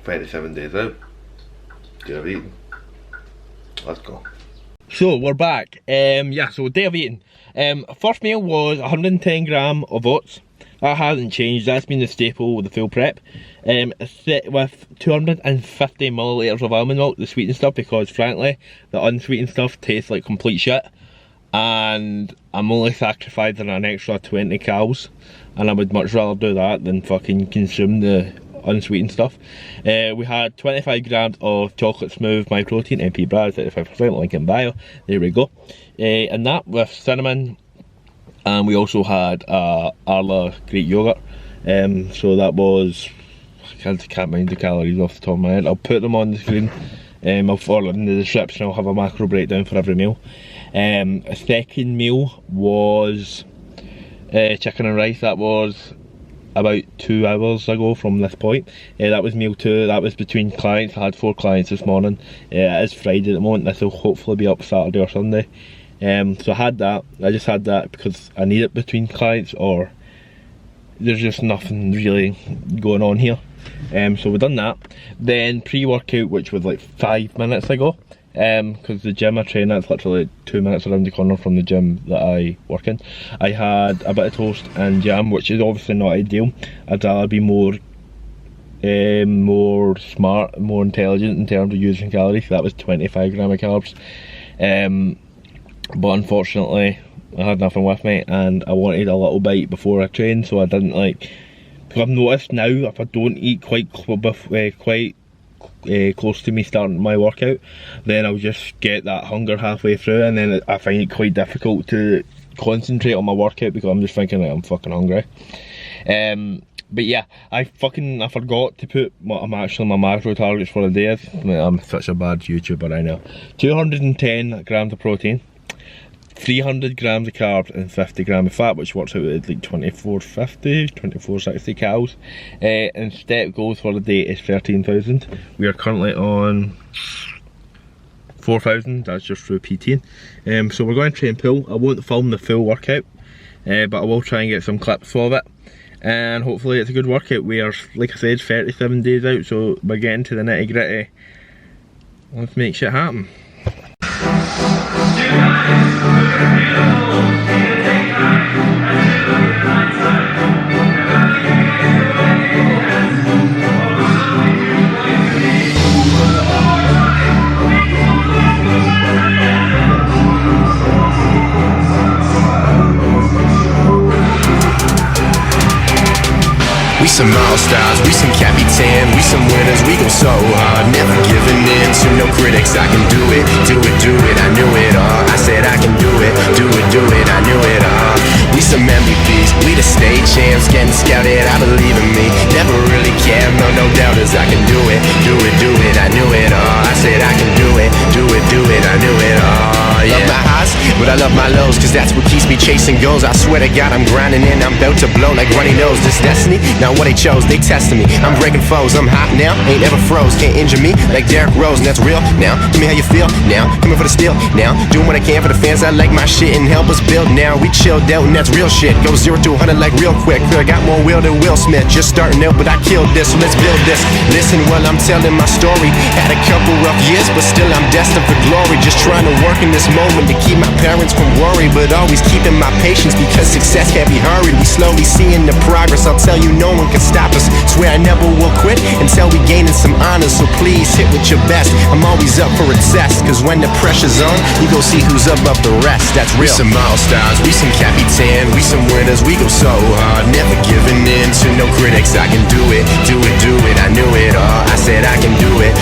27 days out. Day of eating. Let's go. So we're back. Yeah, so day of eating. First meal was 110 gram of oats. That hasn't changed. That's been the staple with the full prep. With 250 millilitres of almond milk, the sweetened stuff, because frankly, the unsweetened stuff tastes like complete shit. And I'm only sacrificing an extra 20 calories, and I would much rather do that than fucking consume the unsweetened stuff. We had 25 grams of chocolate smooth my protein, MP Brad, 35%, link in bio. There we go. And that with cinnamon. And we also had Arla Greek yogurt. So that was, I can't mind the calories off the top of my head. I'll put them on the screen. I'll follow in the description. I'll have a macro breakdown for every meal. A second meal was chicken and rice. That was about 2 hours ago from this point. That was meal 2. That was between clients. I had 4 clients this morning. It is Friday at the moment. This will hopefully be up Saturday or Sunday. So I had that. I just had that because I need it between clients, or there's just nothing really going on here. So we've done that. Then pre-workout, which was like 5 minutes ago, because the gym I train at is literally 2 minutes around the corner from the gym that I work in. I had a bit of toast and jam, which is obviously not ideal. I'd rather be more smart, more intelligent in terms of using calories. So that was 25 gram of carbs. But unfortunately I had nothing with me, and I wanted a little bite before I trained, so I didn't because I've noticed now, if I don't eat quite close to me starting my workout, then I'll just get that hunger halfway through, and then I find it quite difficult to concentrate on my workout because I'm just thinking I'm fucking hungry. But yeah, I forgot to put what my macro targets for the day is. I'm such a bad YouTuber, I know. 210 grams of protein, 300 grams of carbs and 50 grams of fat, which works out at like 2460 calories. And step goals for the day is 13,000. We are currently on 4,000, that's just through PTing. So we're going to train pull. I won't film the full workout, but I will try and get some clips of it. And hopefully it's a good workout. We are, like I said, 37 days out, so we're getting to the nitty gritty. Let's make shit happen. We some all-stars, we some Capitan, we some winners, we go so hard, never giving in to no critics. I can do it, I knew it all. I said I can do it, I knew it all. We some MVPs, we the state champs, getting scouted, I believe in me. Never really cared, no doubters. I can do it, I knew it all. I said I can do it, I knew it all. Yeah. Love my highs, but I love my lows, cause that's what keeps me chasing goals. I swear to God, I'm grinding in, I'm about to blow like runny nose. This destiny, now what they chose, they testing me. I'm breaking foes, I'm hot now, ain't ever froze. Can't injure me like Derrick Rose, and that's real now. Tell me how you feel now, coming for the steal now. Doing what I can for the fans, I like my shit and help us build now. We chilled out and that's real shit. Go 0 to 100 like real quick. I got more will than Will Smith, just starting out, but I killed this, so let's build this. Listen while I'm telling my story. Had a couple rough years, but still I'm destined for glory. Just trying to work in this moment to keep my parents from worry, but always keeping my patience because success can't be hurried. We slowly seeing the progress, I'll tell you no one can stop us. Swear I never will quit until we gaining some honors, so please hit with your best. I'm always up for a test, cause when the pressure's on, you go see who's above the rest. That's real. We some all-stars, we some Capitan, we some winners, we go so hard, never giving in to no critics. I can do it, I knew it all. I said I can do it,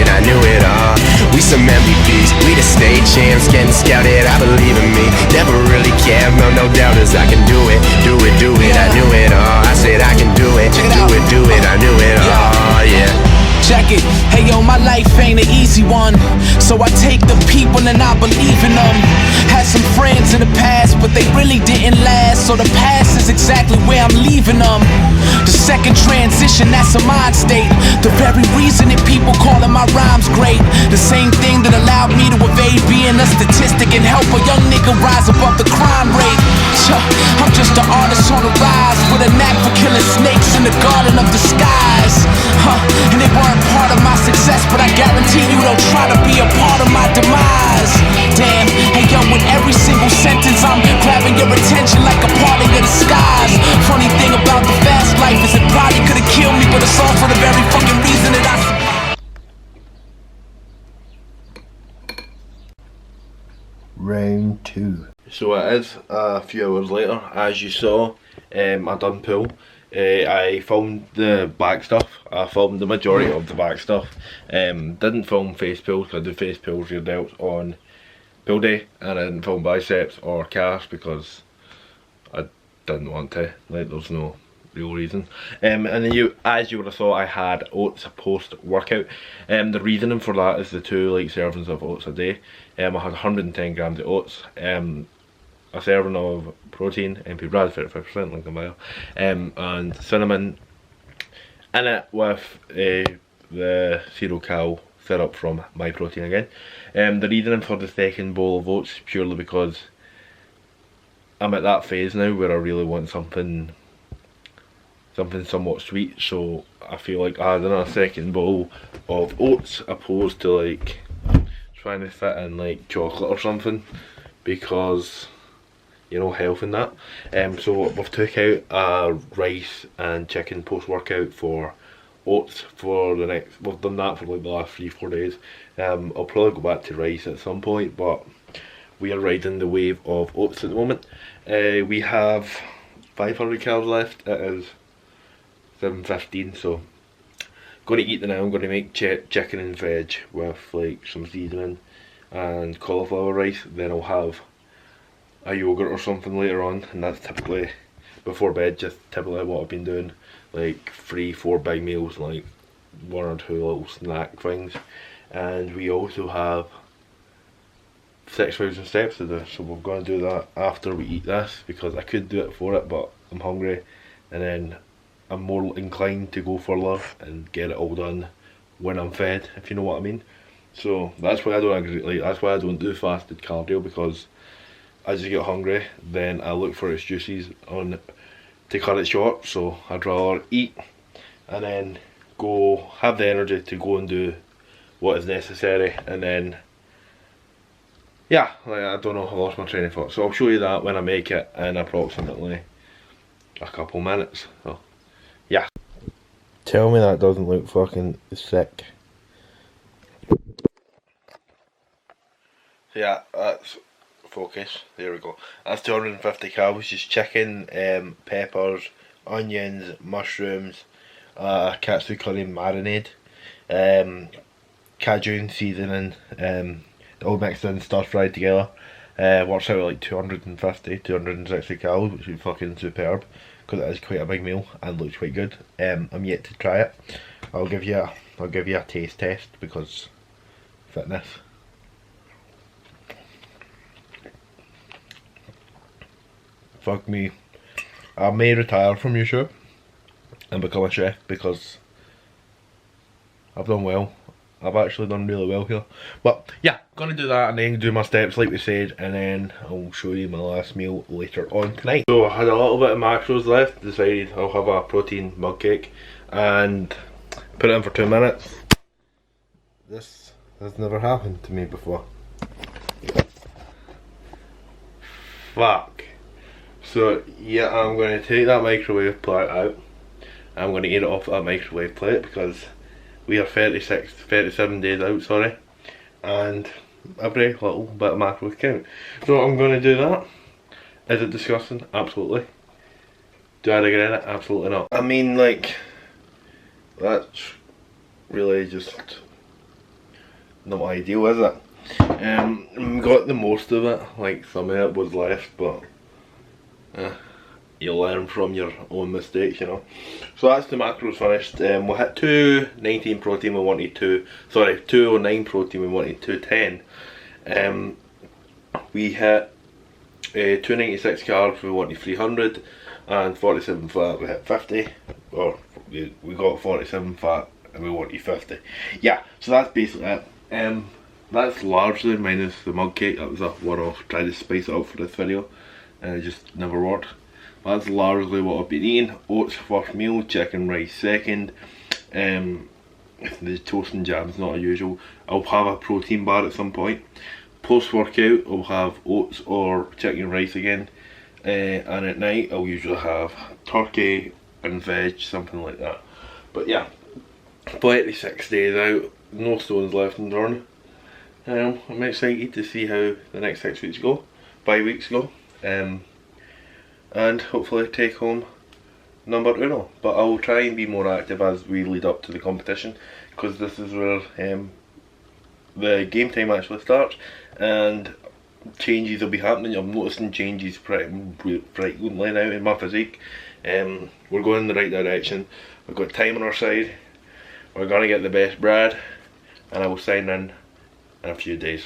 I knew it all. We some MVPs, we the state champs, getting scouted, I believe in me. Never really cared, no doubters. I can do it, I knew it all. I said I can do it, I knew it all, yeah. Check it, hey yo, my life ain't an easy one, so I take the people and I believe in them. Had some friends friends in the past, but they really didn't last. So the past is exactly where I'm leaving them. The second transition, that's a mind state. The very reason that people calling my rhymes great. The same thing that allowed me to evade being a statistic and help a young nigga rise above the crime rate. I'm just an artist on the rise with a knack for killing snakes in the garden of the skies. And they weren't part of my success, but I guarantee you they'll try to be a part of my demise. Damn, hey yo, with every single sentence I'm grabbing your attention like a parting of the skies. Funny thing about the fast life is it probably could've killed me, but it's all for the very fucking reason that I Round 2. So it is a few hours later, as you saw. I done pool. I filmed the back stuff. I filmed the majority of the back stuff. Didn't film face pulls because I do face pulls rear delts on pull day, and I didn't film biceps or calves because I didn't want to. Like, there's no real reason. And then as you would have thought, I had oats post workout. The reasoning for that is the 2 like servings of oats a day. I had 110 grams of oats. A serving of protein, MP Brad 35%, link in bio, and cinnamon in it with the Zero Cal syrup from My Protein again. The reasoning for the second bowl of oats is purely because I'm at that phase now where I really want something somewhat sweet, so I feel like adding a second bowl of oats opposed to like trying to fit in like chocolate or something, because you know, health and that. So we've took out rice and chicken post workout for oats for the next, we've done that for like the last 3-4 days. I'll probably go back to rice at some point, but we are riding the wave of oats at the moment. We have 500 calories left. It is 7:15, so going to eat them now. I'm going to make chicken and veg with like some seasoning and cauliflower rice. Then I'll have a yogurt or something later on, and that's typically before bed, just typically what I've been doing, like 3-4 big meals, like 1 or 2 little snack things. And we also have 6,000 steps to do, so we're going to do that after we eat this, because I could do it for it, but I'm hungry, and then I'm more inclined to go further and get it all done when I'm fed, if you know what I mean. So that's why I don't agree, like that's why I don't do fasted cardio, because as you get hungry, then I look for excuses on to cut it short. So I'd rather eat and then go have the energy to go and do what is necessary, and then yeah, like, I don't know, I lost my train of thought. So I'll show you that when I make it in approximately a couple minutes. So yeah. Tell me that doesn't look fucking sick. So yeah, that's focus, there we go. That's 250 calories, just chicken, peppers, onions, mushrooms, katsu curry marinade, cajun seasoning, all mixed in, stir fried together. Works out at like 260 calories, which is fucking superb, because it is quite a big meal and looks quite good. I'm yet to try it. I'll give you a taste test, because fitness. Fuck me. I may retire from YouTube and become a chef, because I've done well. I've actually done really well here. But yeah, gonna do that and then do my steps like we said, and then I'll show you my last meal later on tonight. So I had a little bit of macros left, decided I'll have a protein mug cake and put it in for 2 minutes. This has never happened to me before. Fuck. So yeah, I'm going to take that microwave plate out. I'm going to eat it off that microwave plate, because we are 37 days out, sorry, and every little bit of macros count. So I'm going to do that. Is it disgusting? Absolutely. Do I regret it? Absolutely not. I mean, like, that's really just not ideal, is it? Got the most of it, like some of it was left, but you learn from your own mistakes, you know. So that's the macros finished. We hit 219 protein, we wanted 209 protein, we wanted 210. We hit 296 carbs we want to 300, and 47 fat we hit 50, or we got 47 fat and we want to 50. Yeah, so that's basically it. That's largely minus the mug cake. That was a one-off, tried to spice it up for this video and it just never worked. But that's largely what I've been eating. Oats first meal, chicken rice second. The toast and jam's not unusual. I'll have a protein bar at some point. Post workout I'll have oats or chicken rice again, and at night I'll usually have turkey and veg, something like that. But yeah, 26 days out, no stones left unturned. I'm excited to see how the next 6 weeks go, 5 weeks go, and hopefully take home number uno. But I will try and be more active as we lead up to the competition, because this is where the game time actually starts and changes will be happening. I'm noticing changes pretty frequently now in my physique. We're going in the right direction. We've got time on our side. We're going to get the best Brad, and I will sign in a few days.